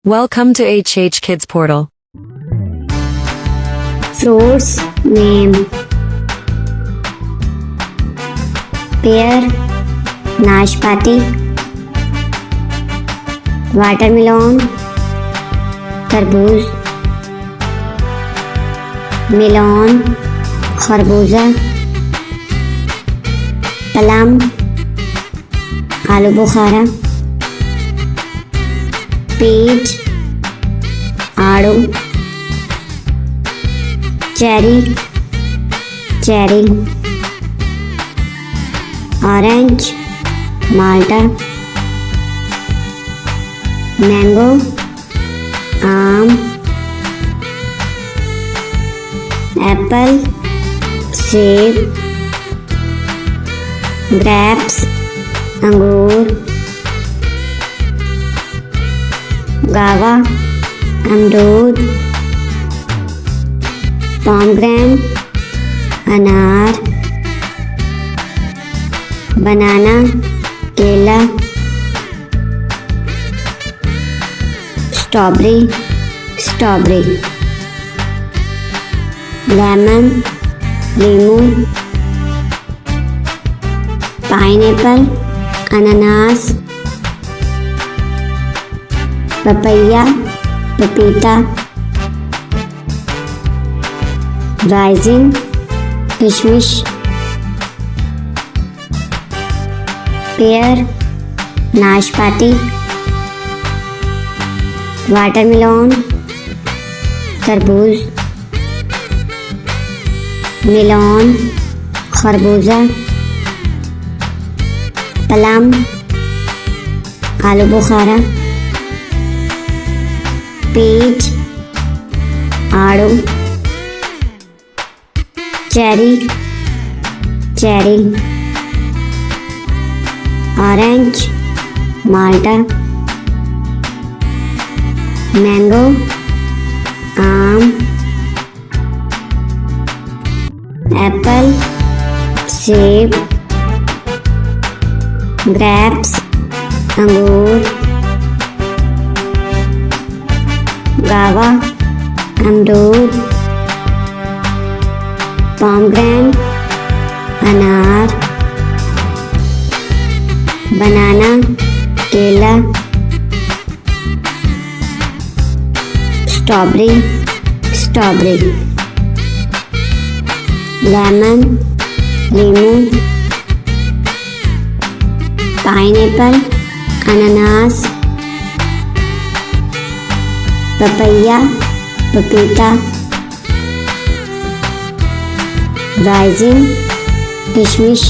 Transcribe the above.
Welcome to HH Kids Portal. Fruits name: pear, नाशपाती, watermelon, तरबूज, melon, खरबूजा, plum, आलू बुखारा, पीच, आड़ू, चेरी, ऑरेंज, माल्टा, मैंगो, आम, एप्पल, सेब, ग्रेप्स, अंगूर, गावा, अमरूद, पोमेग्रेनेट, अनार, बनाना, केला, स्ट्रॉबेरी, लेमन, नींबू, पाइनएप्पल, अनानास, पपैया, पपीता, राइजिन, किशमिश, पेयर, नाशपाती, वाटरमेलन, तरबूज, मेलन, खरबूजा, प्लम, आलू बुखारा, पीच, आड़ू, चेरी, ऑरेंज, माल्टा, मैंगो, आम, एप्पल, सेब, ग्रेप्स, अंगूर, गावा, अमरूद, पोमेग्रेनेट, अनार, बनाना, केला, स्ट्रॉबेरी, लेमन, नींबू, पाइनएप्पल, अनानास, पपैया, पपीता, राइजिन, किशमिश,